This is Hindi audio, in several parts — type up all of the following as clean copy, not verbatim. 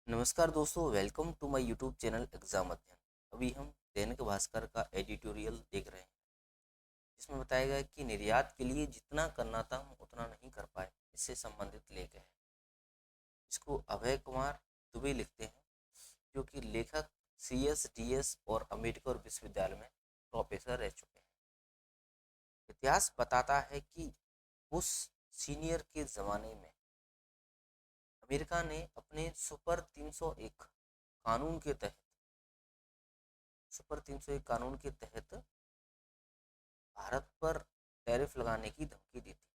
नमस्कार दोस्तों, welcome to my YouTube channel exam अध्ययन। अभी हम दैनिक भास्कर का एडिटोरियल देख रहे हैं, जिसमें बताया गया है कि निर्यात के लिए जितना करना था हम उतना नहीं कर पाए। इससे संबंधित लेख है। इसको अभय कुमार दुबे लिखते हैं, जो कि लेखक CSDS और अम्बेडकर विश्वविद्यालय में प्रोफेसर रह चुके हैं। इतिहास बताता है कि बुश सीनियर के ज़माने में अमेरिका ने अपने सुपर 301 कानून के तहत सुपर 301 कानून के तहत भारत पर टैरिफ लगाने की धमकी दी थी।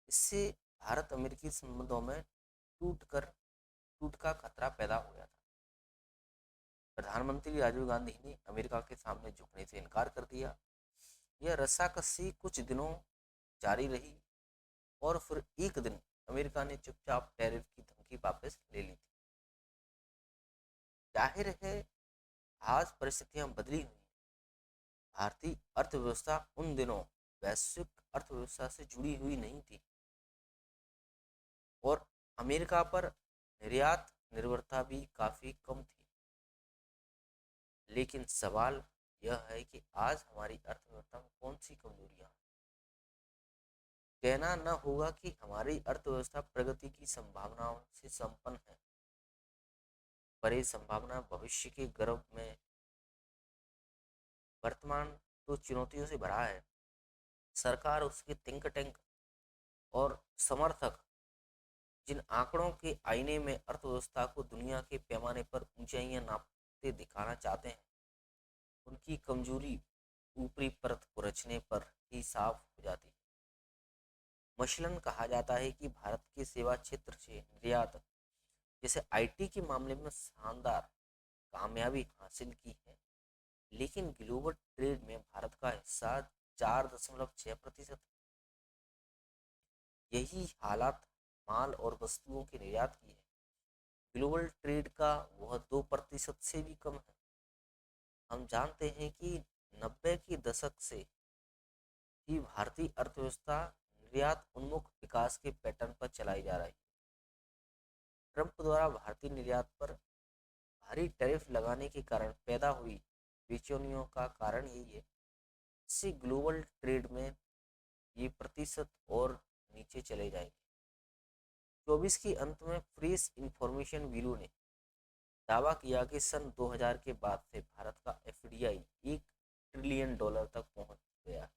इससे भारत अमेरिकी संबंधों में टूट का खतरा पैदा हो गया था। प्रधानमंत्री राजीव गांधी ने अमेरिका के सामने झुकने से इनकार कर दिया। यह रस्साकसी कुछ दिनों जारी रही और फिर एक दिन अमेरिका ने चुपचाप टैरिफ की धमकी वापस ले ली थी। जाहिर है, आज परिस्थितियां बदली हुई हैं। भारतीय अर्थव्यवस्था उन दिनों वैश्विक अर्थव्यवस्था से जुड़ी हुई नहीं थी और अमेरिका पर निर्यात निर्भरता भी काफ़ी कम थी। लेकिन सवाल यह है कि आज हमारी अर्थव्यवस्था में कौन सी कमजोरियां हैं। कहना न होगा कि हमारी अर्थव्यवस्था प्रगति की संभावनाओं से संपन्न है, पर ये संभावना भविष्य के गर्भ में वर्तमान तो चुनौतियों से भरा है। सरकार, उसके थिंक टैंक और समर्थक जिन आंकड़ों के आईने में अर्थव्यवस्था को दुनिया के पैमाने पर ऊंचाइयां नापते दिखाना चाहते हैं, उनकी कमजोरी ऊपरी परत को रचने पर ही साफ हो जाती है। मसलन कहा जाता है कि भारत के सेवा क्षेत्र से निर्यात जैसे IT के मामले में शानदार कामयाबी हासिल की है, लेकिन ग्लोबल ट्रेड में भारत का हिस्सा 4.6%। यही हालात माल और वस्तुओं के निर्यात की है। ग्लोबल ट्रेड का वह 2% से भी कम है। हम जानते हैं कि 90 के दशक से ही भारतीय अर्थव्यवस्था निर्यात उन्मुख विकास के पैटर्न पर चलाई जा रही है। ट्रंप द्वारा भारतीय निर्यात पर भारी टैरिफ लगाने के कारण पैदा हुई बेचैनियों का कारण यही है। इससे ग्लोबल ट्रेड में ये प्रतिशत और नीचे चले जाएंगे। 24 के अंत में प्रेस इंफॉर्मेशन ब्यूरो ने दावा किया कि सन 2000 के बाद से भारत का FDI $1 ट्रिलियन तक पहुंच गया।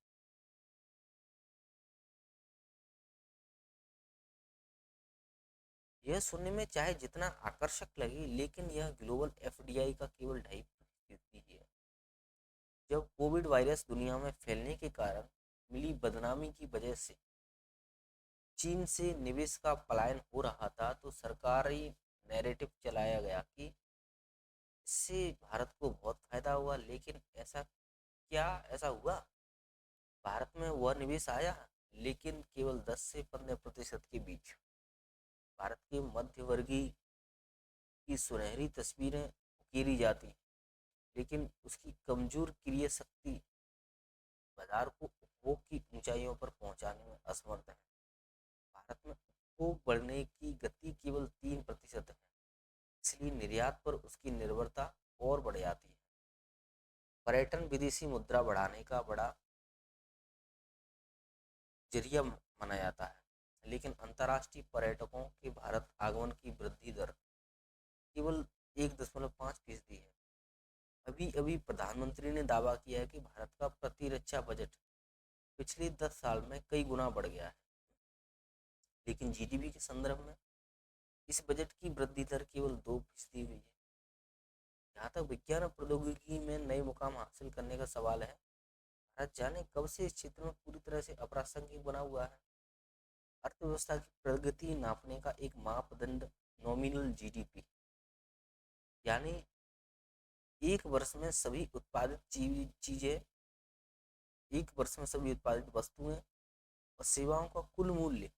यह सुनने में चाहे जितना आकर्षक लगे, लेकिन यह ग्लोबल FDI का केवल 2.5% ही है। जब कोविड वायरस दुनिया में फैलने के कारण मिली बदनामी की वजह से चीन से निवेश का पलायन हो रहा था, तो सरकारी नैरेटिव चलाया गया कि इससे भारत को बहुत फायदा हुआ। लेकिन ऐसा हुआ? भारत में वह निवेश आया, लेकिन केवल 10 से 15% के बीच। भारत के मध्य वर्गीय की सुनहरी तस्वीरें उकेरी जाती हैं, लेकिन उसकी कमजोर क्रय शक्ति बाजार को उपभोग की ऊंचाइयों पर पहुंचाने में असमर्थ है। भारत में उपभोग बढ़ने की गति केवल 3% है, इसलिए निर्यात पर उसकी निर्भरता और बढ़ जाती है। पर्यटन विदेशी मुद्रा बढ़ाने का बड़ा जरिया माना जाता है, लेकिन अंतर्राष्ट्रीय पर्यटकों के भारत आगमन की वृद्धि दर केवल 1.5% है। अभी अभी प्रधानमंत्री ने दावा किया है कि भारत का प्रतिरक्षा बजट पिछले 10 साल में कई गुना बढ़ गया है, लेकिन GDP के संदर्भ में इस बजट की वृद्धि दर केवल 2% हुई है। जहाँ तक विज्ञान और प्रौद्योगिकी में नए मुकाम हासिल करने का सवाल है, भारत जाने कब से इस क्षेत्र में पूरी तरह से अप्रासंगिक बना हुआ है। अर्थव्यवस्था की प्रगति नापने का एक मापदंड नॉमिनल GDP, यानी एक वर्ष में सभी उत्पादित चीजें, एक वर्ष में सभी उत्पादित वस्तुएं और सेवाओं का कुल मूल्य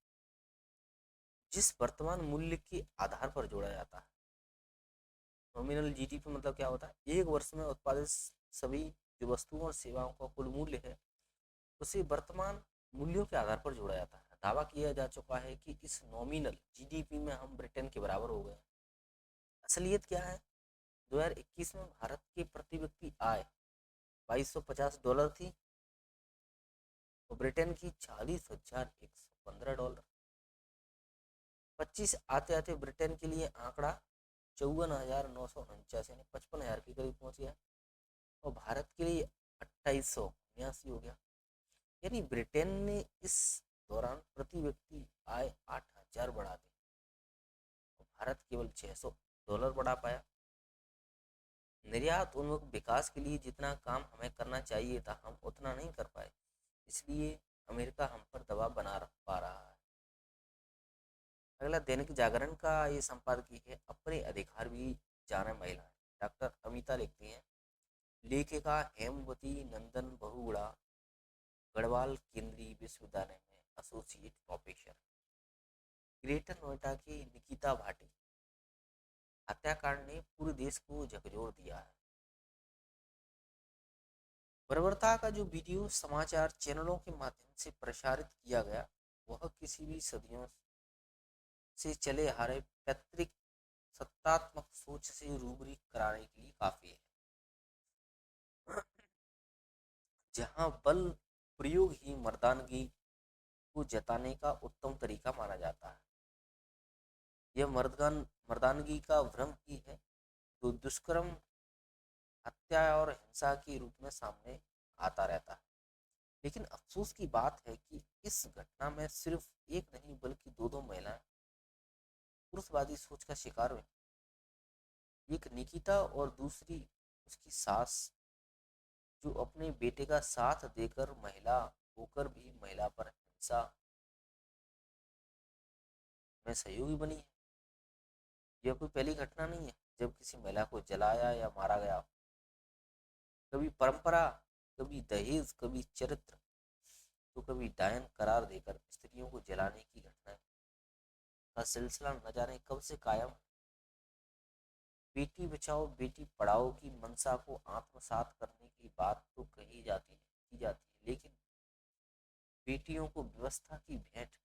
जिस वर्तमान मूल्य के आधार पर जोड़ा जाता है। नॉमिनल GDP मतलब क्या होता है? एक वर्ष में उत्पादित सभी जो वस्तुओं और सेवाओं का कुल मूल्य है, उसे वर्तमान मूल्यों के आधार पर जोड़ा जाता है। दावा किया जा चुका है कि इस नॉमिनल GDP में हम ब्रिटेन के बराबर हो गए। असलियत क्या है? 2021 में भारत की प्रति व्यक्ति आय $2250 थी और ब्रिटेन की $40,115। 25 आते आते ब्रिटेन के लिए आंकड़ा 54,949 यानी 55,000 के करीब पहुंच गया और भारत के लिए 2,879 हो गया। यानी ब्रिटेन ने इस दौरान प्रति व्यक्ति आय 8,000 बढ़ा दी और भारत केवल $600 बढ़ा पाया। निर्यात उन्मुख विकास के लिए जितना काम हमें करना चाहिए था हम उतना नहीं कर पाए, इसलिए अमेरिका हम पर दबाव बना पा रहा है। अगला दैनिक जागरण का ये संपादकीय है, अपने अधिकार भी जाने महिलाएं। डॉक्टर अमिता लिखती हैं, लेखिका हेमवती नंदन बहुगुणा गढ़वाल केंद्रीय विश्वविद्यालय में एसोसिएट प्रोफेसर। ग्रेटर नोएडा की निकिता भाटी हत्याकांड ने पूरे देश को झकझोर दिया है। बर्बरता का जो वीडियो समाचार चैनलों के माध्यम से प्रसारित किया गया वह किसी भी सदियों से चले आ रहे पैतृक सत्तात्मक सोच से रूबरू कराने के लिए काफी है, जहां बल प्रयोग ही मर्दानगी को जताने का उत्तम तरीका माना जाता है। यह मर्दानगी का भ्रम ही है जो दुष्कर्म, हत्या और हिंसा के रूप में सामने आता रहता है। लेकिन अफसोस की बात है कि इस घटना में सिर्फ एक नहीं बल्कि दो महिलाएं पुरुषवादी सोच का शिकार हुई। एक निकिता और दूसरी उसकी सास, जो अपने बेटे का साथ देकर महिला होकर भी महिला पर हिंसा में सहयोगी बनी है। यह कोई पहली घटना नहीं है जब किसी महिला को जलाया या मारा गया। कभी परंपरा, कभी दहेज, कभी चरित्र, तो कभी डायन करार देकर स्त्रियों को जलाने की घटना का सिलसिला न जाने कब से कायम। बेटी बचाओ बेटी पढ़ाओ की मंशा को आत्मसात करने की बात तो की जाती है, लेकिन बेटियों को व्यवस्था की भेंट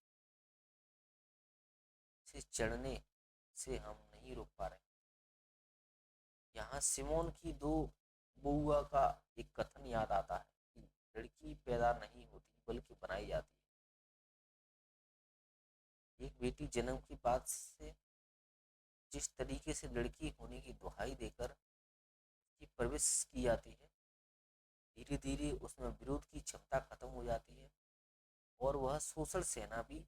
से चढ़ने से हम नहीं रोक पा रहे। यहाँ सिमोन की दो बउआ का एक कथन याद आता है कि लड़की पैदा नहीं होती बल्कि बनाई जाती है। एक बेटी जन्म के बाद से जिस तरीके से लड़की होने की दुहाई देकर की परवरिश की जाती है, धीरे धीरे उसमें विरोध की क्षमता खत्म हो जाती है और वह शोषण सेना भी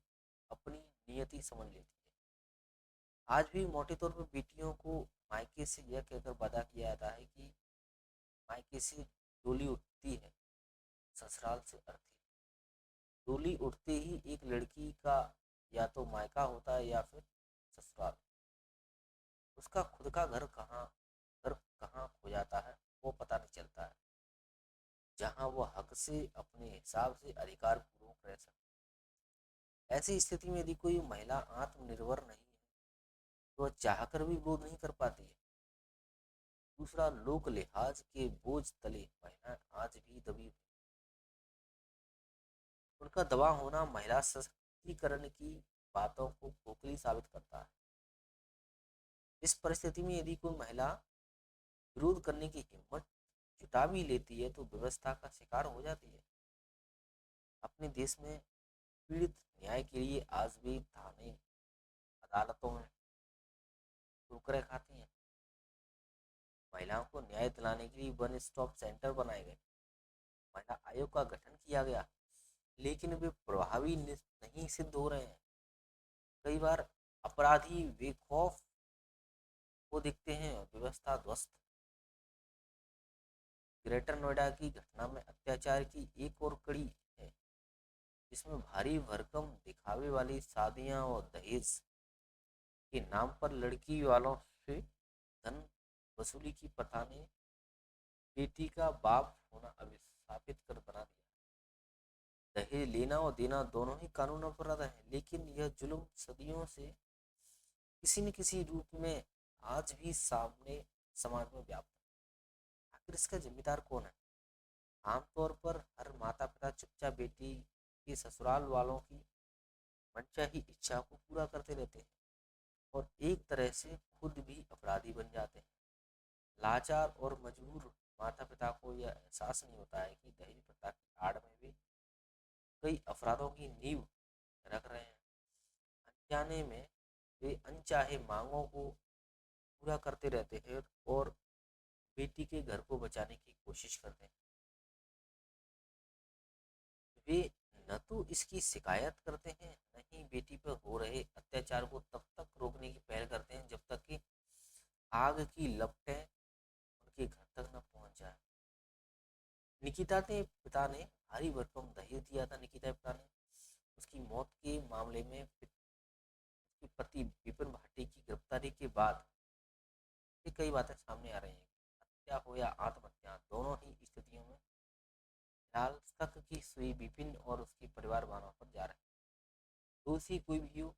अपनी नियति समझ लेती है। आज भी मोटे तौर पर बेटियों को मायके से यह कहकर वादा किया जाता है कि मायके से डोली उठती है, ससुराल से अर्थी। डोली उठते ही एक लड़की का या तो मायका होता है या फिर ससुराल। उसका खुद का घर कहाँ खो जाता है वो पता नहीं चलता है, जहाँ वो हक से अपने हिसाब से अधिकार पूर्वक रह सकती। ऐसी स्थिति में यदि कोई महिला आत्मनिर्भर नहीं है तो वह चाहकर भी विरोध नहीं कर पाती है। दूसरा, लोक लिहाज के बोझ तले महिलाएं आज भी दबी हुई। उनका दबा होना महिला सशक्तिकरण की बातों को खोखली साबित करता है। इस परिस्थिति में यदि कोई महिला विरोध करने की हिम्मत जुटा भी लेती है तो व्यवस्था का शिकार हो जाती है। अपने देश में पीड़ित न्याय के लिए आज भी थाने, अदालतों में ठोकरें खाती हैं। महिलाओं को न्याय दिलाने के लिए वन स्टॉप सेंटर बनाए गए, महिला आयोग का गठन किया गया, लेकिन वे प्रभावी नहीं सिद्ध हो रहे हैं। कई बार अपराधी बेखौफ को दिखते हैं और व्यवस्था ध्वस्त। ग्रेटर नोएडा की घटना में अत्याचार की एक और कड़ी है, जिसमें भारी भरकम दिखावे वाली शादियां और दहेज के नाम पर लड़की वालों से धन वसूली की प्रथा ने बेटी का बाप होना अभिशापित कर बना दिया। दहेज लेना और देना दोनों ही कानून अपराध है, लेकिन यह जुल्म सदियों से किसी न किसी रूप में आज भी सामने समाज में व्याप्त है। आखिर इसका जिम्मेदार कौन है? आमतौर पर हर माता पिता चुपचाप बेटी के ससुराल वालों की मनचाही इच्छा को पूरा करते रहते हैं और एक तरह से खुद भी अपराधी बन जाते हैं। लाचार और मजबूर माता पिता को यह एहसास नहीं होता है कि दहेज प्रथा की आड़ में वे कई अपराधों की नींव रख रहे हैं। अनजाने में वे अनचाहे मांगों को पूरा करते रहते हैं और बेटी के घर को बचाने की कोशिश करते हैं। वे न तो इसकी शिकायत करते हैं, न ही बेटी पर हो रहे अत्याचार को तब तक रोकने की पहल करते हैं जब तक कि आग की लपटें उनके घर तक न पहुंच जाए। निकिता के पिता ने भारी भरकम दहेज दिया था। निकिता के पिता ने उसकी मौत के मामले में उसके पति विपिन भाटी की गिरफ्तारी के बाद ये कई बातें सामने आ रही हैं। हत्या हो या आत्महत्या, दोनों ही स्थितियों में फिलहाल तक की सुई विपिन और उसके परिवार वालों पर जा रहे हैं। दोषी कोई भी हो,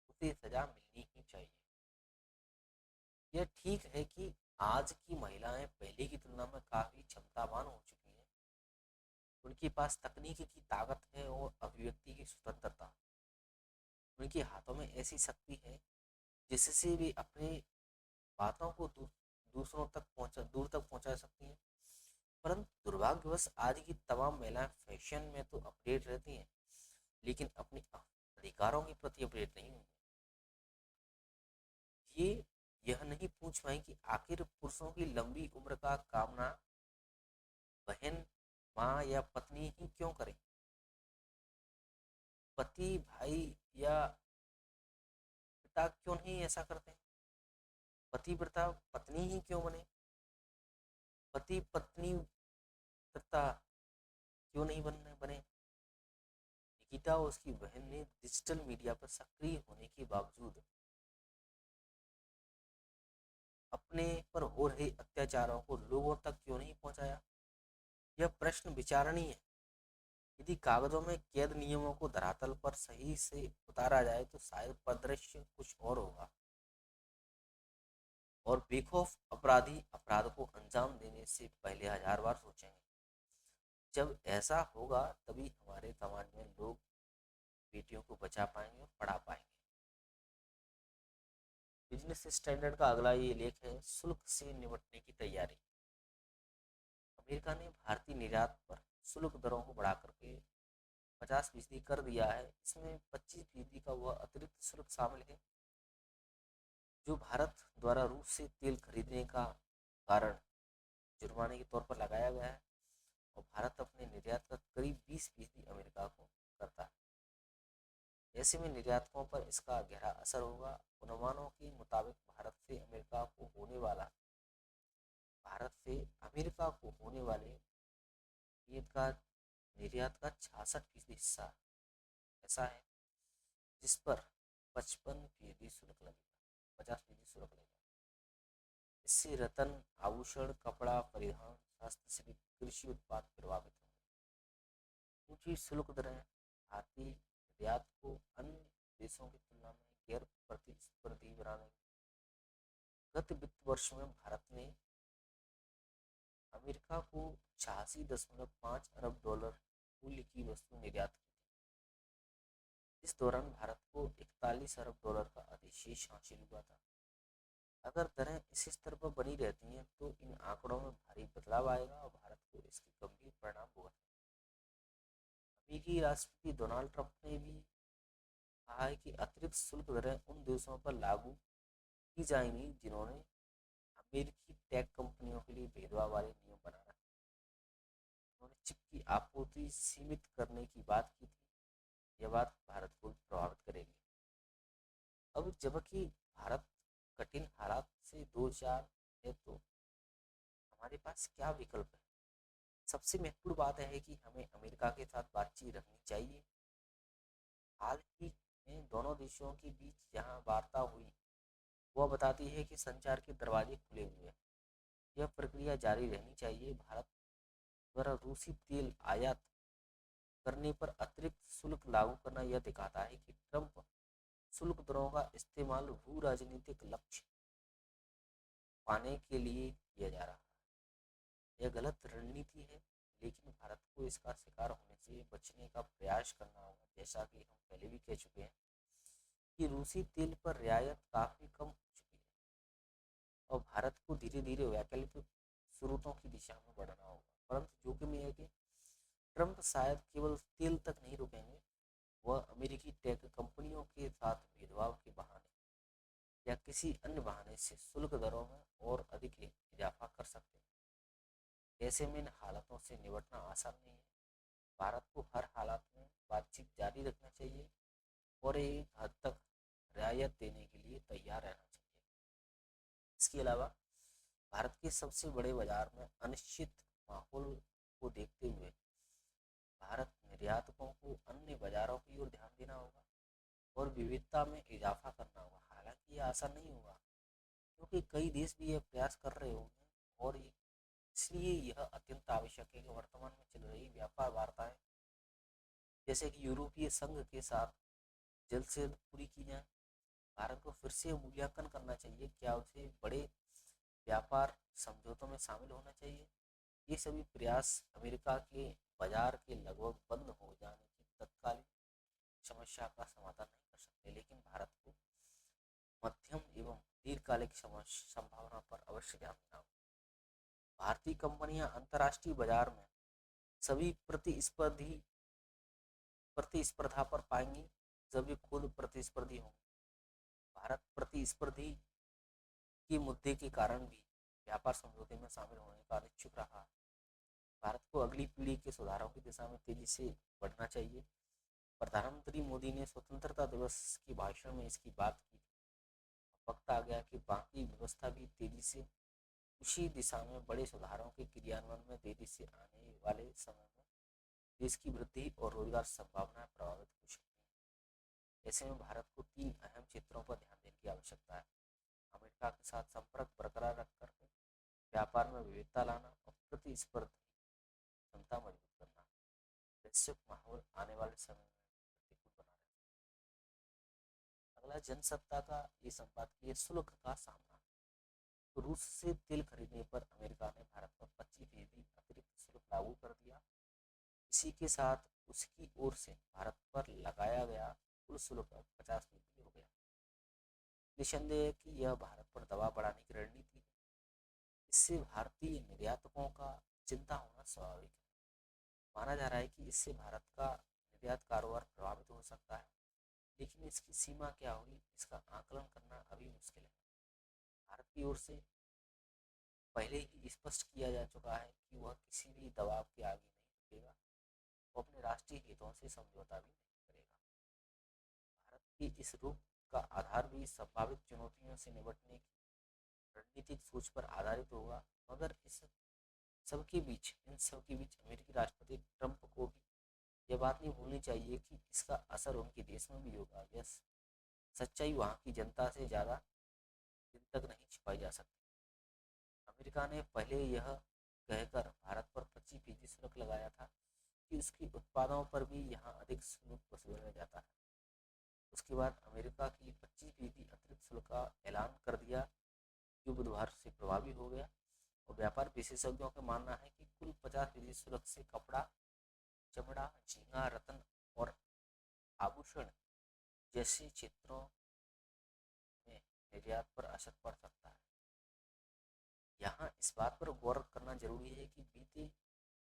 उसे सजा मिलनी ही चाहिए। यह ठीक है कि आज की महिलाएं पहले की तुलना में काफी क्षमतावान हो चुकी हैं। उनके पास तकनीक की ताकत है और अभिव्यक्ति की स्वतंत्रता। उनके हाथों में ऐसी शक्ति है जिससे वे अपनी बातों को दूर तक पहुंचा सकती हैं। परंतु दुर्भाग्यवश आज की तमाम महिलाएं फैशन में तो अपडेट रहती हैं, लेकिन अपने अधिकारों के प्रति अपडेट नहीं हुई। ये यह नहीं पूछ पाई कि आखिर पुरुषों की लंबी उम्र का कामना बहन, माँ या पत्नी ही क्यों करे। पति, भाई या पिता क्यों नहीं ऐसा करते। पतिव्रता पत्नी ही क्यों बने। पति पत्नी व्रता क्यों नहीं बने। निकिता और उसकी बहन ने डिजिटल मीडिया पर सक्रिय होने के बावजूद अपने पर हो रहे अत्याचारों को लोगों तक क्यों नहीं पहुंचाया। यह प्रश्न विचारणीय है। यदि कागजों में कैद नियमों को धरातल पर सही से उतारा जाए तो शायद परिदृश्य कुछ और होगा और बेखौफ अपराधी अपराध को अंजाम देने से पहले हजार बार सोचेंगे। जब ऐसा होगा तभी हमारे समाज में लोग बेटियों को बचा पाएंगे और पढ़ा पाएंगे। बिजनेस स्टैंडर्ड का अगला ये लेख है, शुल्क से निपटने की तैयारी। अमेरिका ने भारतीय निर्यात पर शुल्क दरों को बढ़ा करके 50% कर दिया है। इसमें 25% का वह अतिरिक्त शुल्क शामिल है जो भारत द्वारा रूस से तेल खरीदने का कारण जुर्माने के तौर पर लगाया गया है और भारत अपने निर्यात का करीब 20% अमेरिका को करता है। ऐसे में निर्यातकों पर इसका गहरा असर होगा। अनुमानों के मुताबिक भारत से अमेरिका को होने वाले निर्यात का 66% हिस्सा ऐसा है जिस पर 55% शुल्क लगेगा, 50% शुल्क लगेगा। इससे रतन, आभूषण, कपड़ा, परिवहन, स्वास्थ्य से कृषि उत्पाद प्रभावित होंगे। ऊंची शुल्क दरें भारतीय निर्यात को अन्य देशों की तुलना में गैर प्रतिस्पर्धी बनाने। गत वित्त वर्ष में भारत ने अमेरिका को 86.5 अरब डॉलर मूल्य की वस्तु निर्यात की थी। इस दौरान भारत को 41 अरब डॉलर का अधिशेष हासिल हुआ था। अगर दरें इस स्तर पर बनी रहती हैं तो इन आंकड़ों में भारी बदलाव आएगा और भारत को इसके गंभीर परिणाम भुगतने। अमेरिकी राष्ट्रपति डोनाल्ड ट्रंप ने भी कहा है कि अतिरिक्त शुल्क दरें उन देशों पर लागू की जाएंगी जिन्होंने अमेरिकी टेक कंपनियों के लिए भेदभाव वाले नियम बना रखे। उन्होंने चिप की आपूर्ति सीमित करने की बात की थी। यह बात भारत को प्रभावित करेगी। अब जबकि भारत कठिन हालात से दो चार है तो हमारे पास क्या विकल्प है। सबसे महत्वपूर्ण बात है कि हमें अमेरिका के साथ बातचीत रखनी चाहिए। हाल ही में दोनों देशों के बीच जहां वार्ता हुई वह बताती है कि संचार के दरवाजे खुले हुए हैं। यह प्रक्रिया जारी रहनी चाहिए। भारत द्वारा रूसी तेल आयात करने पर अतिरिक्त शुल्क लागू करना यह दिखाता है कि ट्रंप शुल्क दरों का इस्तेमाल भू राजनीतिक लक्ष्य पाने के लिए किया जा रहा है। यह गलत रणनीति है, लेकिन भारत को इसका शिकार होने से बचने का प्रयास करना होगा। जैसा कि हम पहले भी कह चुके हैं कि रूसी तेल पर रियायत काफ़ी कम हो चुकी है। और भारत को धीरे धीरे वैकल्पिक स्रोतों की दिशा में बढ़ना होगा। परंतु जोखिम यह है कि ट्रंप शायद केवल तेल तक नहीं रुकेंगे, वह अमेरिकी टेक कंपनियों के साथ भेदभाव के बहाने या किसी अन्य बहाने से शुल्क दरों में और अधिक इजाफा कर सकते हैं। ऐसे में इन हालातों से निपटना आसान नहीं है। भारत को हर हालात में बातचीत जारी रखना चाहिए और एक हद तक रियायत देने के लिए तैयार रहना चाहिए। इसके अलावा भारत के सबसे बड़े बाजार में अनिश्चित माहौल को देखते हुए भारत निर्यातकों को अन्य बाजारों की ओर ध्यान देना होगा और विविधता में इजाफा करना होगा। हालांकि ये आसान नहीं होगा, क्योंकि कई देश भी यह प्रयास कर रहे होंगे और इसलिए यह अत्यंत आवश्यक है कि वर्तमान में चल रही व्यापार वार्ताएं, जैसे कि यूरोपीय संघ के साथ, जल्द से जल्द पूरी की जाए। भारत को फिर से मूल्यांकन करना चाहिए, क्या उसे बड़े व्यापार समझौतों में शामिल होना चाहिए। ये सभी प्रयास अमेरिका के बाजार के लगभग बंद हो जाने की तत्कालीन समस्या का समाधान नहीं कर सकते, लेकिन भारत को मध्यम एवं दीर्घकालिक संभावना पर अवश्य ध्यान देना होगा। भारतीय कंपनियां अंतर्राष्ट्रीय बाजार में सभी प्रतिस्पर्धा पर पाएंगी जब वे खुद प्रतिस्पर्धी होंगे। भारत प्रतिस्पर्धी के मुद्दे के कारण भी व्यापार समझौते में शामिल होने का अनिच्छुक रहा है। भारत को अगली पीढ़ी के सुधारों की दिशा में तेजी से बढ़ना चाहिए। प्रधानमंत्री मोदी ने स्वतंत्रता दिवस के भाषण में इसकी बात की। वक्त आ गया कि बाकी व्यवस्था भी तेजी से उसी दिशा में बड़े सुधारों के क्रियान्वयन में देरी से आने वाले समय में देश की वृद्धि और रोजगार संभावनाएं प्रभावित हो सकती हैं। ऐसे में भारत को 3 अहम क्षेत्रों पर ध्यान देने की आवश्यकता है। अमेरिका के साथ संपर्क बरकरार रखकर व्यापार में विविधता लाना और प्रतिस्पर्धी क्षमता मजबूत करना। वैश्विक माहौल आने वाले समय में प्रतिकूल बना रहेगा। अगला जनसत्ता का ये संपादकीय शुल्क का सामना। तो रूस से तेल खरीदने पर अमेरिका ने भारत पर 25% अतिरिक्त शुल्क लागू कर दिया। इसी के साथ उसकी ओर से भारत पर लगाया गया कुल शुल्क 50% हो गया। निसंदेह है कि यह भारत पर दबाव बढ़ाने की रणनीति है। इससे भारतीय निर्यातकों का चिंता होना स्वाभाविक है। माना जा रहा है कि इससे भारत का निर्यात कारोबार प्रभावित हो सकता है, लेकिन इसकी सीमा क्या होगी इसका आकलन करना अभी मुश्किल है। भारत की ओर से पहले ही स्पष्ट किया जा चुका है कि वह किसी भी दबाव के आगे नहीं झुकेगा। वो अपने राष्ट्रीय हितों से समझौता भी नहीं करेगा। भारत की इस रुख का आधार भी संभावित चुनौतियों से निपटने की रणनीतिक सोच पर आधारित होगा। मगर इन सब के बीच अमेरिकी राष्ट्रपति ट्रंप को भी यह बात नहीं भूलनी चाहिए कि इसका असर उनके देश में भी होगा। यह सच्चाई वहाँ की जनता से ज़्यादा दिन तक नहीं छिपाई जा सकती। अमेरिका ने पहले यह कहकर भारत पर 25% शुल्क लगाया था कि उसके उत्पादों पर भी यहाँ अधिक शुल्क वसूला जाता है। उसके बाद अमेरिका की 25% अतिरिक्त शुल्क का ऐलान कर दिया, जो बुधवार से प्रभावी हो गया। और व्यापार विशेषज्ञों का मानना है कि कुल 50% शुल्क से कपड़ा, चमड़ा, झींगा, रत्न और आभूषण जैसे क्षेत्रों में निर्यात पर असर पड़ सकता है। यहाँ इस बात पर गौर करना जरूरी है कि बीते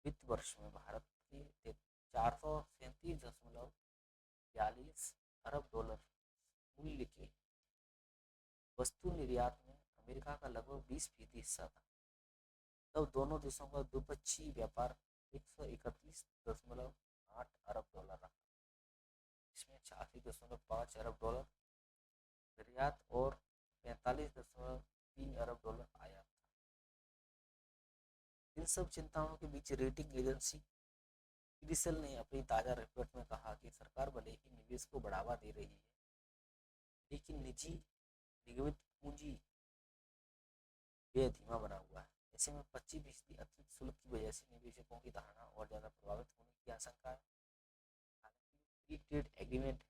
वित्त वर्ष में भारत के 437.42 अरब डॉलर मूल्य के वस्तु निर्यात में अमेरिका का लगभग 20% हिस्सा था। तब दोनों देशों का द्विपक्षीय व्यापार 131.8 अरब डॉलर रहा। इसमें 86.5 अरब डॉलर निर्यात और 45.3 अरब डॉलर आयात था। इन सब चिंताओं के बीच रेटिंग एजेंसी क्रिसिल ने अपनी ताज़ा रिपोर्ट में कहा कि सरकार भले ही निवेश को बढ़ावा दे रही है, लेकिन निजी निगमित पूंजी व्यय धीमा बना हुआ है। ऐसे में 25% अतिरिक्त शुल्क की वजह से निवेशकों की धारणा और ज़्यादा प्रभावित होने की आशंका है। हालांकि फ्री ट्रेड एग्रीमेंट है,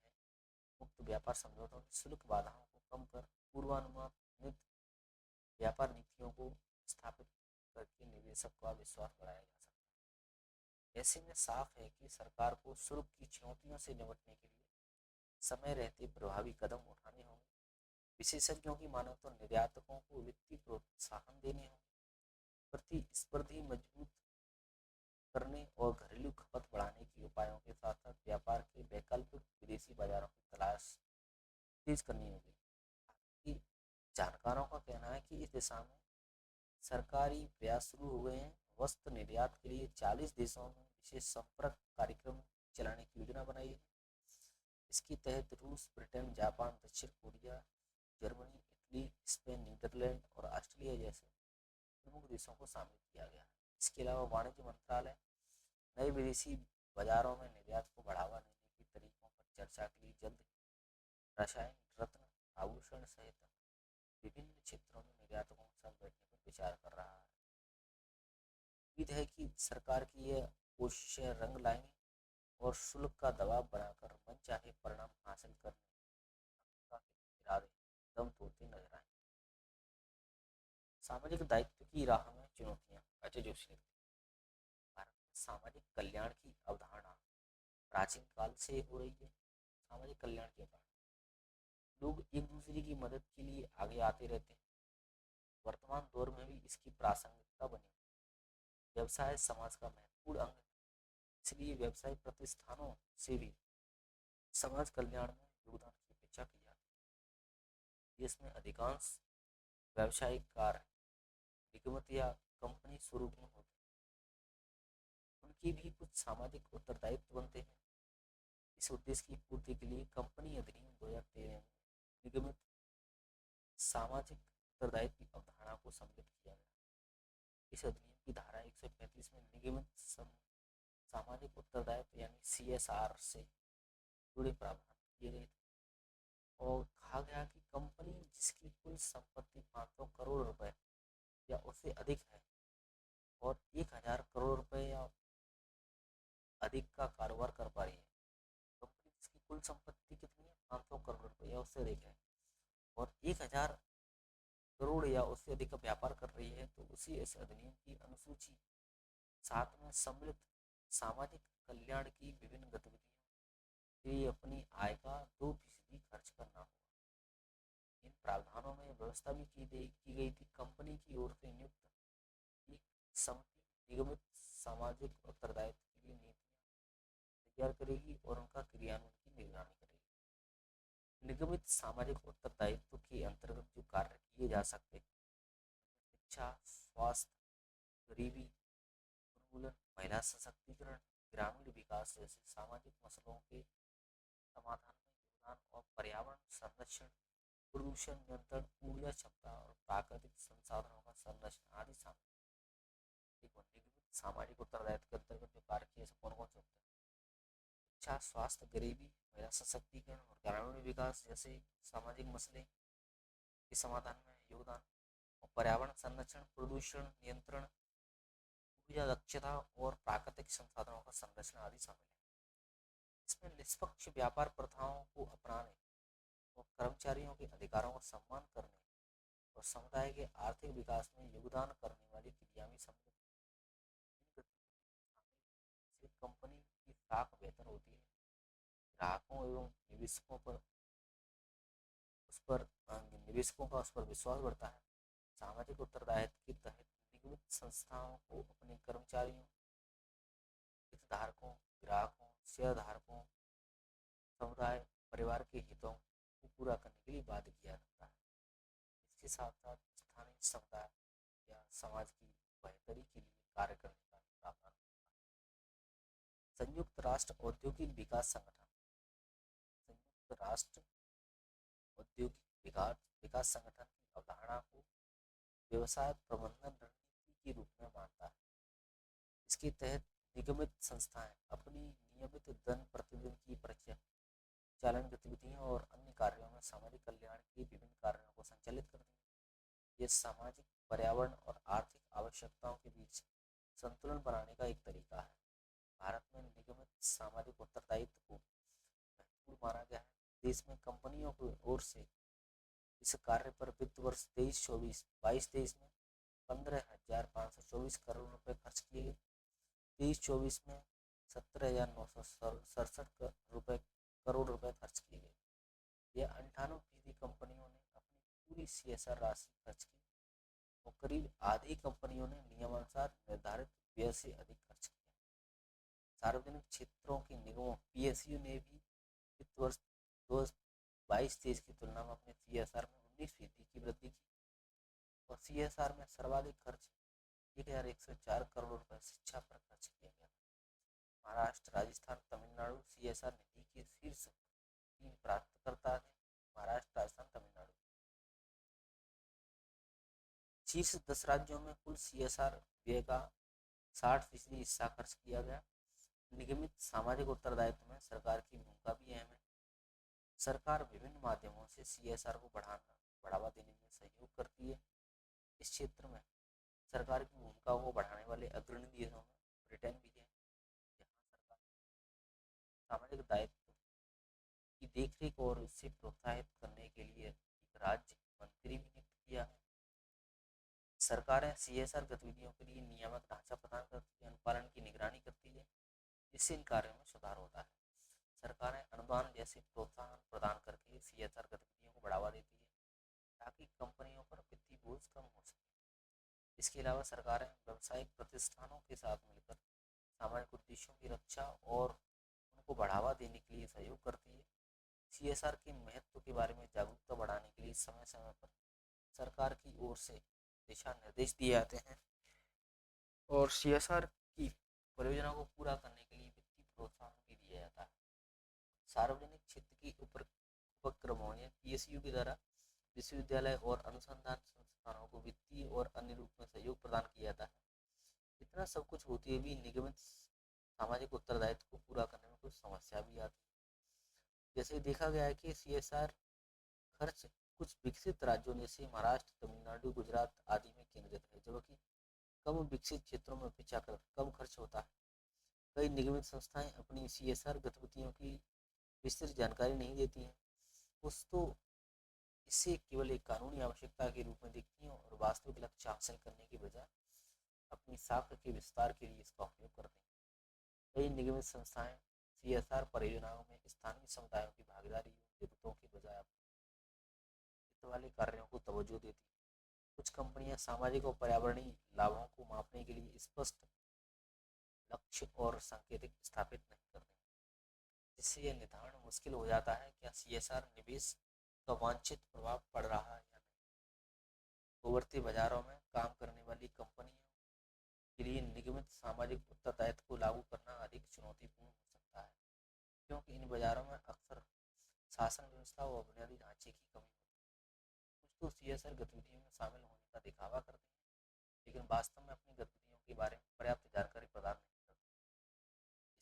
मुक्त व्यापार समझौतों में शुल्क बाधाओं को कम कर पूर्वानुमानित व्यापार नीतियों को स्थापित करके निवेशक का विश्वास बढ़ाया जा सकता है। ऐसे में साफ है कि सरकार को शुल्क की चुनौतियों से निपटने के लिए समय रहते प्रभावी कदम उठाने होंगे। विशेषज्ञों की माने तो निर्यातकों को वित्तीय प्रोत्साहन देने होंगे, प्रतिस्पर्धी मजबूत करने और घरेलू खपत बढ़ाने के उपायों के साथ साथ व्यापार के वैकल्पिक विदेशी बाजारों की तलाश तेज करनी होगी। कि जानकारों का कहना है कि इस दिशा में सरकारी प्रयास शुरू हो गए हैं। वस्त्र निर्यात के लिए 40 देशों में विशेष संपर्क कार्यक्रम चलाने की योजना बनाई है। इसके तहत रूस, ब्रिटेन, जापान, दक्षिण Korea, Germany, Italy, Spain, Netherland और ऑस्ट्रेलिया जैसे प्रमुख देशों को शामिल किया गया है। इसके अलावा वाणिज्य मंत्रालय नए विदेशी बाजारों में निर्यात को बढ़ावा देने के तरीकों पर चर्चा के लिए जल्द रसायन, रत्न, आभूषण सहित विभिन्न क्षेत्रों में निर्यातकों के साथ बैठने पर विचार कर रहा है। उम्मीद है कि सरकार की यह कोशिशें रंग लाएंगी और शुल्क का दबाव बनाकर मनचाहे परिणाम हासिल करने का इरादे दम तोड़ते नजर आए। सामाजिक दायित्व की राह में चुनौतियां, अजय जोशी लिखते हैं। भारत में सामाजिक कल्याण की अवधारणा प्राचीन काल से हो रही है। सामाजिक कल्याण की अवधारणा, लोग एक दूसरे की मदद के लिए आगे आते रहते हैं। वर्तमान दौर में भी इसकी प्रासंगिकता बनी। व्यवसाय समाज का महत्वपूर्ण अंग है, इसलिए व्यवसाय प्रतिष्ठानों से भी समाज कल्याण में योगदान की अपेक्षा की जाती है। देश में अधिकांश व्यावसायिक कार्य निगमित या कंपनी स्वरूप में होते हैं, उनकी भी कुछ सामाजिक उत्तरदायित्व बनते हैं। इस उद्देश्य की पूर्ति के लिए कंपनी अधिनियम 2013 में निगमित सामाजिक उत्तरदायित्व की अवधारणा को सम्मिलित किया गया। इस अधिनियम की धारा 135 में निगमित सामाजिक उत्तरदायित्व यानी CSR से जुड़े प्रावधान किए गए थे और कहा गया कि कंपनी जिसकी कुल संपत्ति 500 करोड़ रुपए या उससे अधिक है और 1000 करोड़ रुपए या अधिक का कारोबार कर पा रही है, कंपनी जिसकी कुल संपत्ति कितनी है, 500 करोड़ रुपए या उससे अधिक है और 1000 करोड़ या उससे अधिक का व्यापार कर रही है, तो उसी इस अधिनियम की अनुसूची 7 में सम्मिलित सामाजिक कल्याण की विभिन्न गतिविधियों से अपनी आय का 2% खर्च करना होगा। इन प्रावधानों में व्यवस्था भी की गई थी कंपनी की ओर से नियुक्त एक समिति निगमित सामाजिक उत्तरदायित्व के लिए नीतियां तैयार करेगी और उनका क्रियान्वयन की निगरानी करेगी। निगमित सामाजिक उत्तरदायित्व के अंतर्गत जो कार्य किए जा सकते, शिक्षा, स्वास्थ्य, गरीबी उन्मूलन, महिला सशक्तिकरण, ग्रामीण विकास जैसे सामाजिक मसलों के समाधान में योगदान और पर्यावरण संरक्षण, प्रदूषण नियंत्रण, ऊर्जा क्षमता और प्राकृतिक संसाधनों का संरक्षण आदि शामिल। देखो, निगमित सामाजिक उत्तरदायित्व के अंतर्गत जो कार्य किए कौन कौन से होते हैं? शिक्षा, स्वास्थ्य, गरीबी, महिला सशक्तिकरण और ग्रामीण विकास जैसे सामाजिक मसले के समाधान में योगदान और पर्यावरण संरक्षण, प्रदूषण नियंत्रण, ऊर्जा दक्षता और प्राकृतिक संसाधनों का संरक्षण आदि शामिल है। इसमें निष्पक्ष व्यापार प्रथाओं को अपनाने और कर्मचारियों के अधिकारों का सम्मान करने और समुदाय के आर्थिक विकास में योगदान करने वाली क्रिया भी सम्मिलित से कंपनी की साख बेहतर होती है, ग्राहकों एवं निवेशकों का उस पर विश्वास बढ़ता है। सामाजिक उत्तरदायित्व के तहत निगमित संस्थाओं को अपने कर्मचारियों, हितधारकों, ग्राहकों, शेयरधारकों, समुदाय, परिवार के हितों को पूरा करने के लिए बाध्य किया जाता है। इसके साथ साथ स्थानीय समुदाय या समाज की बेहतरी के लिए कार्य करने का प्रावधान होता है। संयुक्त राष्ट्र औद्योगिक विकास संगठन, संयुक्त राष्ट्र औद्योगिक विकास संगठन की अवधारणा को व्यवसाय प्रबंधन रणनीति के रूप में मानता है। इसके तहत निगमित संस्थाएं अपनी नियमित दिन प्रतिदिन की परिचालन गतिविधियों और अन्य कार्यों में सामाजिक कल्याण के विभिन्न कार्यों को संचालित करती हैं। यह सामाजिक, पर्यावरण और आर्थिक आवश्यकताओं के बीच संतुलन बनाने का एक तरीका है। भारत में निगमित सामाजिक उत्तरदायित्व को महत्वपूर्ण माना गया है। देश में कंपनियों की ओर से इस कार्य पर वित्त वर्ष 22-23 में 15,524 करोड़ रुपए खर्च किए गए। 23-24 में 17,967 करोड़ रुपए खर्च किए गए। यह 98% कंपनियों ने अपनी CSR राशि खर्च की और करीब आधी कंपनियों ने नियमानुसार निर्धारित व्यय से अधिक खर्च किया। सार्वजनिक क्षेत्रों के निगमों PSU ने भी वित्त वर्ष 2022-23 की तुलना में अपने CSR में 19% की वृद्धि की और CSR में सर्वाधिक खर्च 1104 करोड़ रुपए शिक्षा पर खर्च किया गया। महाराष्ट्र, राजस्थान, तमिलनाडु CSR निधि के शीर्ष 3 प्राप्तकर्ता थे। महाराष्ट्र, राजस्थान, तमिलनाडु। शीर्ष 10 राज्यों में कुल CSR व्यय का 60% हिस्सा खर्च किया गया। निगमित सामाजिक उत्तरदायित्व में सरकार की भूमिका भी अहम है। सरकार विभिन्न माध्यमों से CSR को बढ़ावा देने में सहयोग करती है। इस क्षेत्र में सरकार की भूमिका को बढ़ाने वाले अग्रणी देशों में ब्रिटेन भी है, जहाँ सरकार सामाजिक दायित्व की देखरेख और इसे प्रोत्साहित करने के लिए एक राज्य मंत्री भी नियुक्त किया है। सरकारें CSR गतिविधियों के लिए नियामक ढांचा प्रदान करती है, अनुपालन की निगरानी करती है, जिससे इन कार्यों में सुधार होता है। सरकारें अनुदान जैसे प्रोत्साहन प्रदान करके CSR गतिविधियों को बढ़ावा देती है ताकि कंपनियों पर वित्तीय बोझ कम हो सके। इसके अलावा सरकारें व्यावसायिक प्रतिष्ठानों के साथ मिलकर सामाजिक उद्देश्यों की रक्षा और उनको बढ़ावा देने के लिए सहयोग करती है। CSR के महत्व के बारे में जागरूकता बढ़ाने के लिए समय समय पर सरकार की ओर से दिशा निर्देश दिए जाते हैं और CSR की परियोजना को पूरा करने के लिए वित्तीय प्रोत्साहन भी दिया जाता है। सार्वजनिक क्षेत्र की उपक्रमों या PSU के द्वारा विश्वविद्यालय और अनुसंधान संस्थानों को वित्तीय और अन्य रूप में सहयोग प्रदान किया जाता है। इतना सब कुछ होते हुए भी निगमित सामाजिक उत्तरदायित्व को पूरा करने में कुछ समस्या भी आती है। जैसे देखा गया है कि CSR खर्च कुछ विकसित राज्यों जैसे महाराष्ट्र, तमिलनाडु, गुजरात आदि में केंद्रित है, जबकि कम विकसित क्षेत्रों में अपेक्षाकृत कम खर्च होता है। कई निगमित संस्थाएं अपनी CSR गतिविधियों की विस्तृत जानकारी नहीं देती हैं। कुछ तो इसे केवल एक कानूनी आवश्यकता के रूप में देखती हैं और वास्तविक लक्ष्य हासिल करने के बजाय अपनी साख के विस्तार के लिए इसका उपयोग करते हैं। कई निगमित संस्थाएं CSR परियोजनाओं में स्थानीय समुदायों की भागीदारी और जरूरतों के बजाय हित वाले कार्यों को तवज्जो देती हैं। कुछ कंपनियां सामाजिक और पर्यावरणीय लाभों को मापने के लिए स्पष्ट लक्ष्य और संकेतक स्थापित नहीं करते, जिससे यह निर्धारण मुश्किल हो जाता है क्या CSR निवेश का वांछित प्रभाव पड़ रहा है या नहीं। उभरते बाजारों में काम करने वाली कंपनियों के लिए निगमित सामाजिक उत्तरदायित्व को लागू करना अधिक चुनौतीपूर्ण हो सकता है, क्योंकि इन बाजारों में अक्सर शासन व्यवस्था और बुनियादी ढांचे की कमी होती है। कुछ तो CSR गतिविधियों में शामिल होने का दिखावा करते हैं, लेकिन वास्तव में अपनी गतिविधियों के बारे में पर्याप्त जानकारी प्रदान नहीं करते।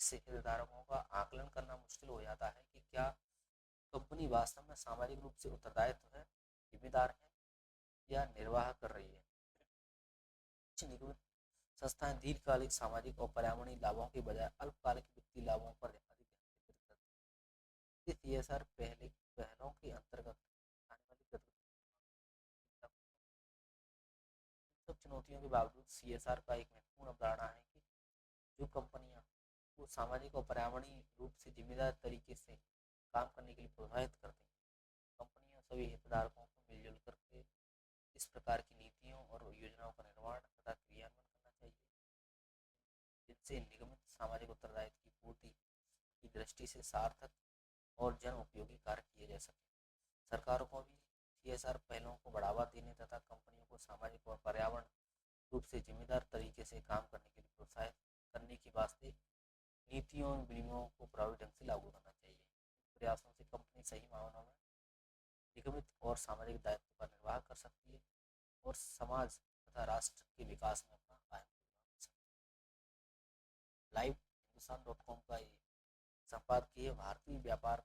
इससे हितधारकों का आकलन करना मुश्किल हो जाता है कि क्या कंपनी वास्तव में सामाजिक रूप से उत्तरदायित्व है, जिम्मेदार है या निर्वाह कर रही है। कुछ निगमित संस्थाएं दीर्घकालिक सामाजिक और पर्यावरणीय लाभों के बजाय अल्पकालिक वित्तीय लाभों पर अधिक ध्यान केंद्रित करती हैं। CSR पहलों के अंतर्गत आने वाली गतिविधियों सब चुनौतियों के बावजूद CSR का एक महत्वपूर्ण अवधारणा है कि जो कंपनियां को सामाजिक और पर्यावरणीय रूप से जिम्मेदार तरीके से काम करने के लिए प्रोत्साहित करते हैं। कंपनियां सभी हितधारकों को मिलजुल करके इस प्रकार की नीतियों और योजनाओं का निर्माण तथा क्रियान्वयन करना चाहिए, जिनसे निगमित सामाजिक उत्तरदायित्व की पूर्ति की दृष्टि से सार्थक और जन उपयोगी कार्य किए जा सके। सरकारों को भी CSR पहलों को बढ़ावा देने तथा कंपनियों को सामाजिक और पर्यावरण रूप से जिम्मेदार तरीके से काम करने के लिए प्रोत्साहित करने के वास्ते नीतियों और विनियमों को प्रभावी ढंग से लागू करना चाहिए। प्रयासों से कंपनी सही मायनों में निगमित और सामाजिक दायित्व का निर्वाह कर सकती है और समाज तथा राष्ट्र के विकास में अपना अहम योगदान दे सकती है। लाइव हिंदुस्तान.com का ये संपादकीय भारतीय व्यापार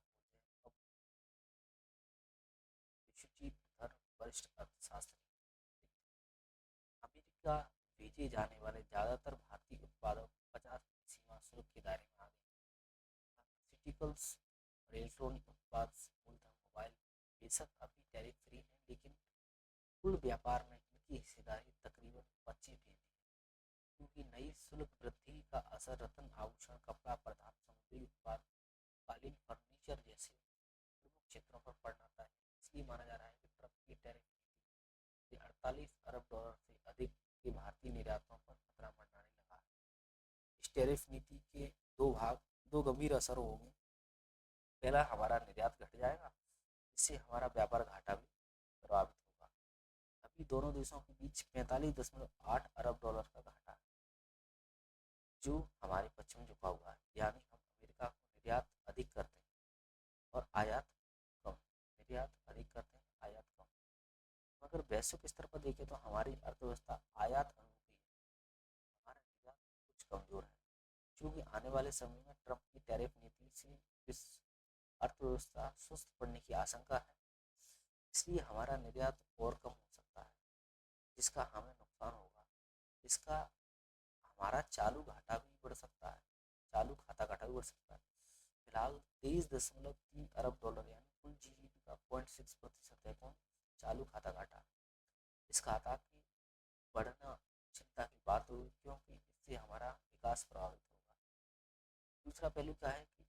वरिष्ठ अर्थशास्त्री। अमेरिका भेजे जाने वाले ज्यादातर भारतीय उत्पादों 50 सीमा शुल्क के दायरे में आ गए। फार्मास्यूटिकल्स और इलेक्ट्रॉनिक उत्पाद मूलतः मोबाइल बेशक अभी टैरिफ फ्री हैं, लेकिन कुल व्यापार में इनकी हिस्सेदारी तकरीबन 25% है, क्योंकि नई शुल्क वृद्धि का असर रत्न आभूषण, कपड़ा, प्रधान सामग्री उत्पाद, कालीन, फर्नीचर जैसे प्रमुख क्षेत्रों पर पड़ना था। इसलिए माना जा रहा है कि ट्रंप की टैरिफ $45 अरब से अधिक के भारतीय निर्यातों पर खतरा मंडराने लगा है। इस टैरिफ नीति के दो गंभीर असर होंगे। पहला, हमारा निर्यात घट जाएगा, इससे हमारा व्यापार घाटा भी प्रभावित होगा। अभी दोनों देशों के बीच $45.8 अरब का घाटा है, जो हमारे पक्ष में झुका हुआ है। यानी हम अमेरिका को निर्यात अधिक करते हैं और आयात कम, निर्यात अधिक करते हैं, आयात कम। मगर वैश्विक स्तर पर देखें तो हमारी अर्थव्यवस्था आयात अनुकूल है, हमारा निर्यात कुछ कमजोर है। क्योंकि आने वाले समय में ट्रंप की टैरिफ नीति से विश्व अर्थव्यवस्था सुस्त पड़ने की आशंका है, इसलिए हमारा निर्यात और कम हो सकता है, जिसका हमें नुकसान होगा। इसका हमारा चालू घाटा भी बढ़ सकता है, चालू खाता घाटा भी बढ़ सकता है। फिलहाल $23.3 अरब यानी कुल जीडीपी का 0.6% है कौन, चालू खाता घाटा। इस खाता की बढ़ना चिंता की बात होगी, क्योंकि इससे हमारा विकास प्रभावित होगा। दूसरा पहलू क्या है कि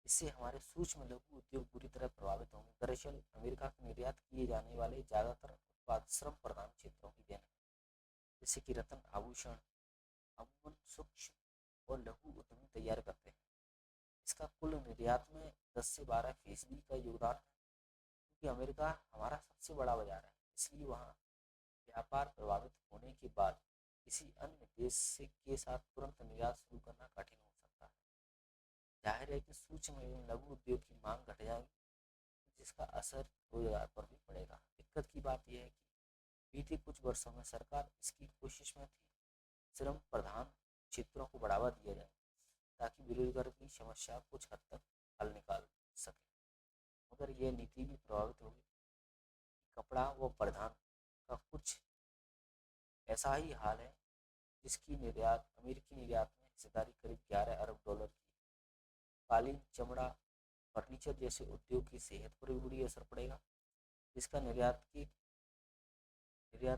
इससे हमारे सूक्ष्म लघु उद्योग बुरी तरह प्रभावित होंगे। दरअसल अमेरिका के निर्यात किए जाने वाले ज्यादातर उत्पाद श्रम प्रधान क्षेत्रों की देन है, जैसे कि रत्न आभूषण अमूमन सूक्ष्म और लघु उद्यमी तैयार करते हैं। इसका कुल निर्यात में 10 से 12% का योगदान है। क्योंकि अमेरिका हमारा सबसे बड़ा बाजार है, इसलिए वहाँ व्यापार प्रभावित होने के बाद किसी अन्य देश के साथ तुरंत निर्यात शुरू करना कठिन हो सकता है। जाहिर है कि सूक्ष्म एवं लघु उद्योग की मांग घट जाएगी, जिसका असर रोजगार पर भी पड़ेगा। दिक्कत की बात यह है कि बीते कुछ वर्षों में सरकार इसकी कोशिश में थी श्रम प्रधान क्षेत्रों को बढ़ावा दिया जाए, ताकि बेरोजगार की समस्या कुछ हद तक हल निकाल सके। मगर यह नीति भी प्रभावित होगी। कपड़ा व प्रधान का कुछ ऐसा ही हाल है, जिसकी निर्यात अमेरिकी निर्यात में हिस्सेदारी करीब $11 अरब की। कालीन, चमड़ा, फर्नीचर जैसे उद्योग की सेहत पर भी बुरी असर पड़ेगा, जिसका निर्यात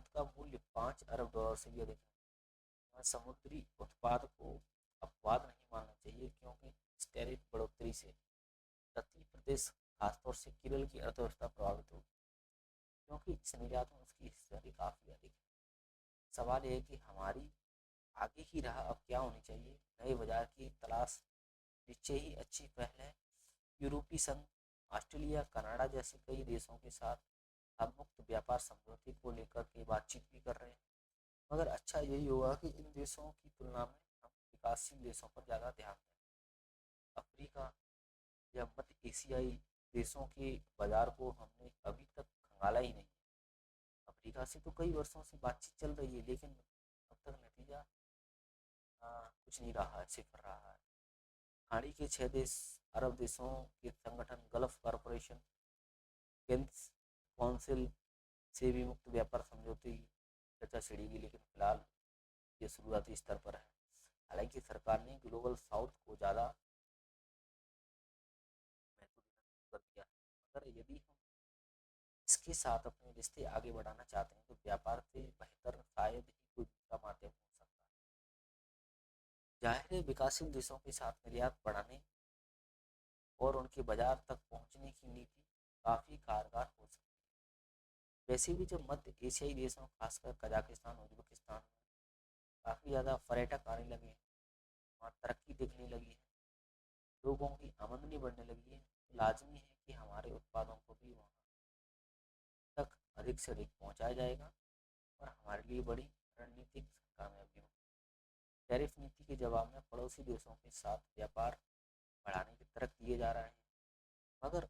का मूल्य $5 अरब से भी अधिक है। समुद्री उत्पाद को अपवाद नहीं मानना चाहिए, क्योंकि इस टैरिफ बढ़ोतरी से तटीय प्रदेश खासतौर से केरल की अर्थव्यवस्था प्रभावित होगी, क्योंकि इस निर्यात में उसकी हिस्सेदारी काफी अधिक है। सवाल यह है कि हमारी आगे की राह अब क्या होनी चाहिए। नए बाजार की तलाश निश्चय ही अच्छी पहल है। यूरोपीय संघ, ऑस्ट्रेलिया, कनाडा जैसे कई देशों के साथ हम मुक्त व्यापार समझौते को लेकर के बातचीत भी कर रहे हैं। मगर अच्छा यही होगा कि इन देशों की तुलना में हम विकासशील देशों पर ज़्यादा ध्यान दें। अफ्रीका या मध्य एशियाई देशों के बाजार को हमने अभी तक खंगाला ही नहीं। अफ्रीका से तो कई वर्षों से बातचीत चल रही है, लेकिन अब तक नतीजा कुछ नहीं रहा है, सिफर रहा है। खाड़ी के 6 देश, अरब देशों के संगठन, गल्फ कॉरपोरेशन, केंस काउंसिल से भी मुक्त व्यापार समझौते की चर्चा छिड़ेगी, लेकिन फिलहाल ये शुरुआती स्तर पर है। हालांकि सरकार ने ग्लोबल साउथ को ज़्यादा महत्व देना शुरू कर दिया, मगर यदि हम इसके साथ अपने रिश्ते आगे बढ़ाना चाहते हैं तो व्यापार से बेहतर शायद ही कोई दूसरा माध्यम हो सकता है। जाहिर है विकासशील देशों के साथ निर्यात बढ़ाने और उनके बाजार तक पहुंचने की नीति काफ़ी कारगर हो सकती है। वैसे भी जब मध्य एशियाई देशों, खासकर कजाकिस्तान, उज्बेकिस्तान में काफ़ी ज़्यादा पर्यटक आने लगे हैं, वहाँ तरक्की दिखने लगी है, लोगों की आमदनी बढ़ने लगी है, तो लाजमी है कि हमारे उत्पादों को भी वहाँ तक अधिक से अधिक पहुँचाया जाएगा और हमारे लिए बड़ी रणनीतिक कामयाबी होगी। टैरिफ नीति के जवाब में पड़ोसी देशों के साथ व्यापार बढ़ाने की तरफ किए जा रहे हैं, मगर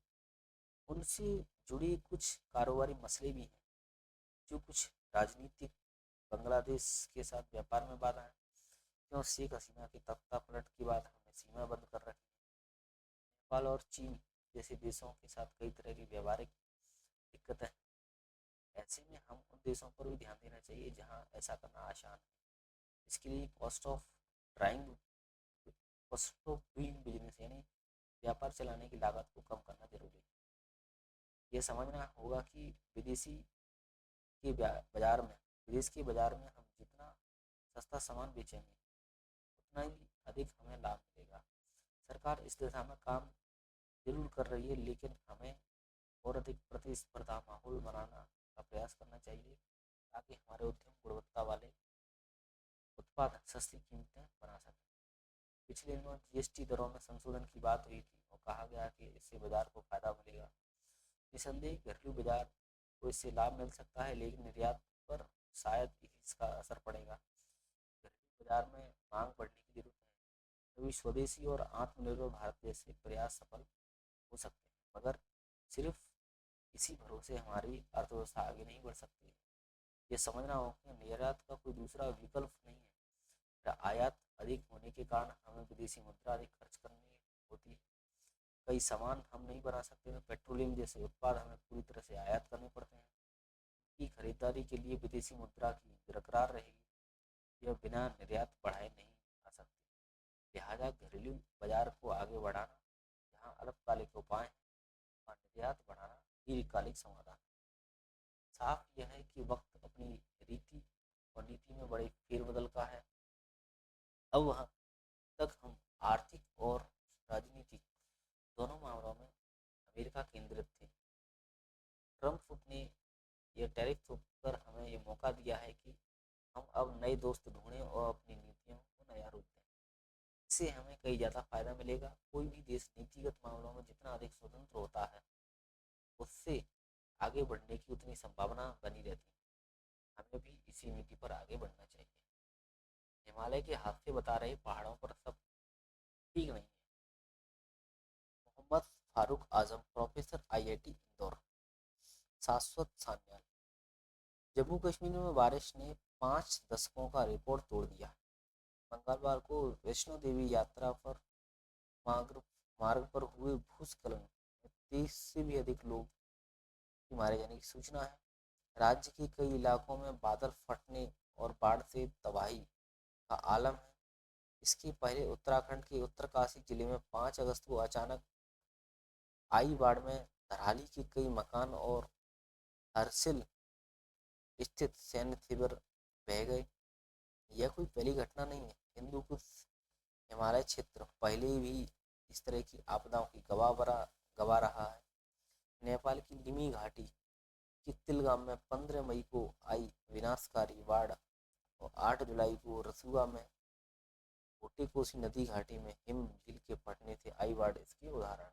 उनसे जुड़े कुछ कारोबारी मसले भी हैं, जो कुछ राजनीतिक, बांग्लादेश के साथ व्यापार में बाधा है, क्यों शेख हसीना के तख्ता पलट के बाद हमने सीमा बंद कर रखी है। नेपाल और चीन जैसे देशों के साथ कई तरह की व्यावहारिक दिक्कतें हैं। ऐसे में हम उन देशों पर भी ध्यान देना चाहिए जहां ऐसा करना आसान है। इसके लिए drawing cost of doing business यानी व्यापार चलाने की लागत को कम करना जरूरी है। यह समझना होगा कि बाजार में विदेश के बाजार में हम जितना सस्ता सामान बेचेंगे, उतना ही अधिक हमें लाभ मिलेगा। सरकार इस दिशा में काम जरूर कर रही है, लेकिन हमें और अधिक प्रतिस्पर्धा माहौल बनाना का प्रयास करना चाहिए। ताकि हमारे उद्यम गुणवत्ता वाले उत्पाद सस्ती कीमतें बना सकें। पिछले दिनों जीएसटी दरों में संशोधन की बात हुई थी और कहा गया कि इससे बाजार को फायदा मिलेगा। निसंदेह घरेलू बाजार को इससे लाभ मिल सकता है, लेकिन निर्यात पर शायद इसका असर पड़ेगा। घरेलू बाजार में मांग बढ़ने की जरूरत है, तभी स्वदेशी और आत्मनिर्भर भारत जैसे प्रयास सफल हो सकते हैं। मगर सिर्फ इसी भरोसे हमारी अर्थव्यवस्था आगे नहीं बढ़ सकती है। ये समझना होगा कि निर्यात का कोई दूसरा विकल्प नहीं है। आयात अधिक होने के कारण हमें विदेशी मुद्रा अधिक खर्च करनी होती है। कई सामान हम नहीं बना सकते, तो पेट्रोलियम जैसे उत्पाद हमें पूरी तरह से आयात करने पड़ते हैं। की खरीदारी के लिए विदेशी मुद्रा की बरकरार रहेगी, यह बिना निर्यात बढ़ाए नहीं आ सकती। लिहाजा घरेलू बाजार को आगे बढ़ाना जहाँ अल्पकालिक उपाय है, वहाँ निर्यात बढ़ाना दीर्घकालिक समाधान। साफ यह है कि वक्त अपनी रीति और नीति में बड़े फेरबदल का है। अब वहाँ तक हम आर्थिक और राजनीतिक दोनों मामलों में अमेरिका केंद्रित थे। ट्रंप ने यह टैरिफ थोपकर हमें ये मौका दिया है कि हम अब नए दोस्त ढूंढें और अपनी नीतियों को नया रूप दें। इससे हमें कई ज़्यादा फायदा मिलेगा। कोई भी देश नीतिगत मामलों में जितना अधिक स्वतंत्र होता है, उससे आगे बढ़ने की उतनी संभावना बनी रहती है। हमें भी इसी नीति पर आगे बढ़ना चाहिए। हिमालय के हादसे बता रहे पहाड़ों पर सब ठीक नहीं है। मोहम्मद फारूक आजम, प्रोफेसर आईआईटी इंदौर। शाश्वत सान्याल। जम्मू कश्मीर में बारिश ने 5 दशकों का रिकॉर्ड तोड़ दिया। मंगलवार को वैष्णो देवी यात्रा पर मार्ग मार्ग पर हुए भूस्खलन में 30 से भी अधिक लोग मारे जाने की सूचना है। राज्य के कई इलाकों में बादल फटने और बाढ़ से तबाही का आलम है। इसके पहले उत्तराखंड के उत्तरकाशी जिले में 5 अगस्त को अचानक आई बाढ़ में धराली के कई मकान और हरसिल स्थित सैन्य शिविर बह गए। यह कोई पहली घटना नहीं है। हिंदू कुश हिमालय क्षेत्र पहले भी इस तरह की आपदाओं की गवा रहा है। नेपाल की निमी घाटी की तिलगाम में 15 मई को आई विनाशकारी बाढ़ और 8 जुलाई को रसुआ में छोटी कोसी नदी घाटी में हिम झील के फटने से आई बाढ़ इसके उदाहरण।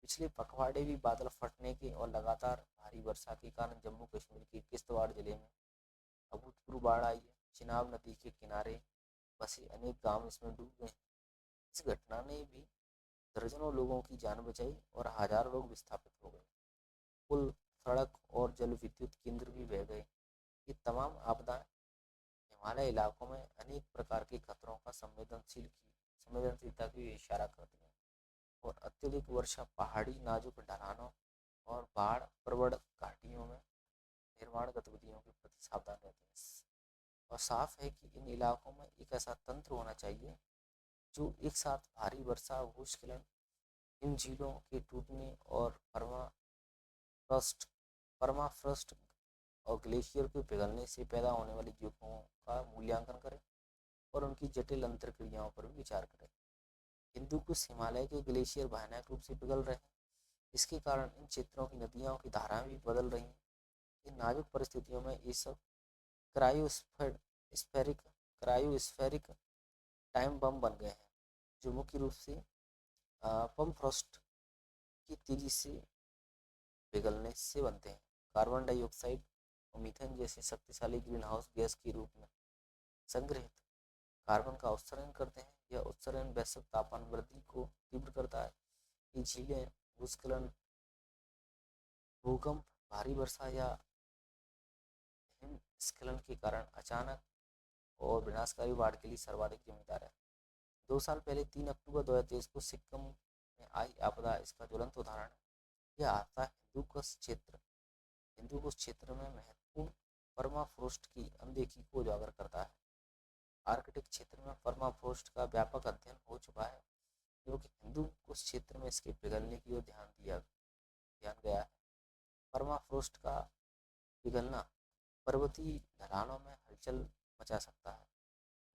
पिछले पखवाड़े भी बादल फटने के और लगातार भारी वर्षा के कारण जम्मू कश्मीर के किश्तवाड़ जिले में अभूतपूर्व बाढ़ आई है। चिनाब नदी के किनारे बसे अनेक गांव इसमें डूब गए। इस घटना ने भी दर्जनों लोगों की जान बचाई और हजारों लोग विस्थापित हो गए। पुल, सड़क और जल विद्युत केंद्र भी बह गए। ये तमाम आपदाएं हिमालय इलाकों में अनेक प्रकार के खतरों का संवेदनशीलता की इशारा करती हैं। और अत्यधिक वर्षा पहाड़ी नाजुक ढलानों और बाढ़ प्रवण घाटियों में निर्माण गतिविधियों के प्रति सावधान रहते हैं। और साफ है कि इन इलाकों में एक ऐसा तंत्र होना चाहिए जो एक साथ भारी वर्षा, भूस्खलन, हिम झीलों के टूटने और परमाफ्रॉस्ट और ग्लेशियर के पिघलने से पैदा होने वाली जोखिमों का मूल्यांकन करें और उनकी जटिल अंतर्क्रियाओं पर भी विचार करें। हिंदू कुश हिमालय के ग्लेशियर भयानक रूप से पिघल रहे हैं। इसके कारण इन क्षेत्रों की नदियों की धाराएं भी बदल रही हैं। इन नाजुक परिस्थितियों में ये सब क्रायोस्फेरिक क्रायोस्फेरिक टाइम बम बन गए हैं, जो मुख्य रूप से परमफ्रॉस्ट की तेजी से पिघलने से बनते हैं। कार्बन डाइऑक्साइड और मीथेन जैसे शक्तिशाली ग्रीन हाउस गैस के रूप में संग्रहित कार्बन का उत्सर्जन करते हैं। यह उत्सर्जन वैश्विक तापमान वृद्धि को तीव्र करता है। ये झीलें भूस्खलन, भूकंप, भारी वर्षा या हिमस्खलन के कारण अचानक और विनाशकारी बाढ़ के लिए सर्वाधिक जिम्मेदार है। 2 साल पहले 3 अक्टूबर 2023 को सिक्किम में आई आपदा इसका ज्वलंत उदाहरण है। यह आपदा हिंदू कुश क्षेत्र में महत्वपूर्ण परमाफ्रोस्ट की अनदेखी को उजागर करता है। आर्कटिक क्षेत्र में परमाफ्रोस्ट का व्यापक अध्ययन हो चुका है, क्योंकि हिंदू कुश क्षेत्र में इसके पिघलने की ओर ध्यान गया है। परमाफ्रोस्ट का पिघलना पर्वतीय ढलानों में हलचल मचा सकता है,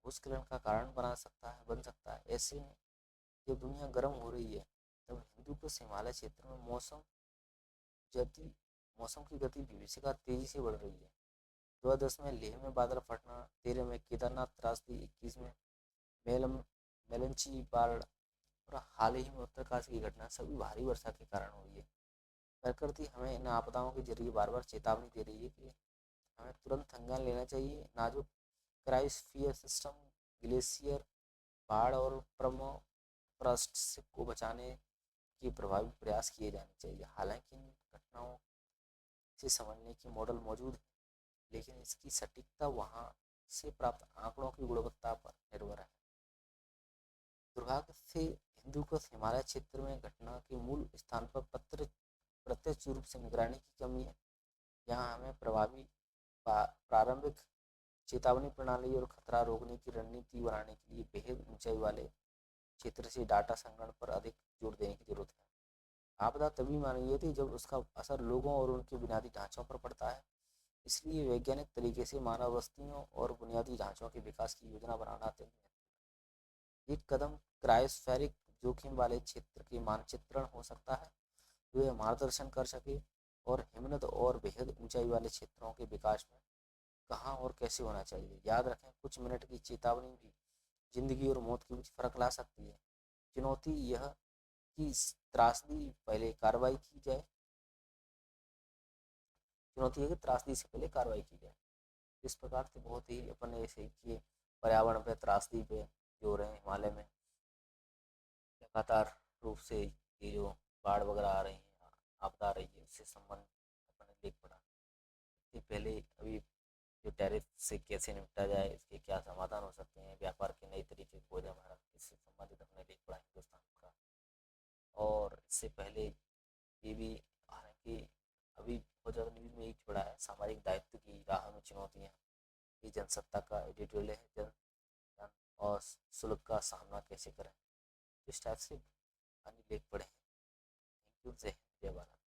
भूस्खलन का कारण बन सकता है। ऐसे में जब दुनिया गर्म हो रही है, तब हिंदू कुश हिमालय क्षेत्र में मौसम की गति भविष्य का तेजी से बढ़ रही है। 2010 में लेह में बादल फटना, 13 में केदारनाथ त्रासदी, 21 में मेलम मेलंची बाढ़ और हाल ही में उत्तरकाशी की घटना सभी भारी वर्षा के कारण हुई है। प्रकृति हमें इन आपदाओं के जरिए बार बार चेतावनी दे रही है कि हमें तुरंत संज्ञान लेना चाहिए। नाजुक क्रायोस्फीयर सिस्टम, ग्लेशियर, बाढ़ और परमफ्रॉस्ट को बचाने के प्रभावी प्रयास किए जाने चाहिए। हालांकि इन घटनाओं से समझने के मॉडल मौजूद हैं, लेकिन इसकी सटीकता वहाँ से प्राप्त आंकड़ों की गुणवत्ता पर निर्भर है। दुर्भाग्य से हिंदूकुश हिमालय क्षेत्र में घटना के मूल स्थान पर प्रत्यक्ष रूप से निगरानी की कमी है। यहाँ हमें प्रभावी प्रारंभिक चेतावनी प्रणाली और खतरा रोकने की रणनीति बनाने के लिए बेहद ऊंचाई वाले क्षेत्र से डाटा संग्रहण पर अधिक जोर देने की जरूरत है। आपदा तभी मानी जाती है जब उसका असर लोगों और उनके बुनियादी ढांचों पर पड़ता है। इसलिए वैज्ञानिक तरीके से मानव बस्तियों और बुनियादी ढांचों के विकास की योजना बनाना अत्यंत महत्वपूर्ण है। एक कदम क्रायोस्फेरिक जोखिम वाले क्षेत्र के मानचित्रण हो सकता है, जो यह मार्गदर्शन कर सके और हिमनद और बेहद ऊंचाई वाले क्षेत्रों के विकास में कहाँ और कैसे होना चाहिए। याद रखें, कुछ मिनट की चेतावनी भी जिंदगी और मौत के बीच फर्क ला सकती है। चुनौती यह कि त्रासदी पहले कार्रवाई की जाए चुनौती है कि त्रासदी से पहले कार्रवाई की जाए। इस प्रकार से बहुत ही अपन ऐसे कि पर्यावरण पे त्रासदी पे जो हो रहे हैं हिमालय में लगातार रूप से ये जो बाढ़ वगैरह आ रही हैं, आपदा आ रही है, उससे संबंध अपन ने देख पड़ा। इससे पहले अभी जो टैरिफ से कैसे निपटा जाए, इसके क्या समाधान हो सकते हैं, व्यापार के नए तरीके खोज हमारा, इससे संबंधित हमने देख पड़ा हिंदुस्तान का। और इससे पहले ये भी, हालांकि अभी बहुत ज़्यादा न्यूज़ में एक पड़ा है, सामाजिक दायित्व की राह में चुनौतियाँ। ये जनसत्ता का एडिटोरियल है, जन जन और शुल्क का सामना कैसे करें, इस टाइप से अन्य लेख पढ़े हैं। Thank you. जय हिंद, जय भारत।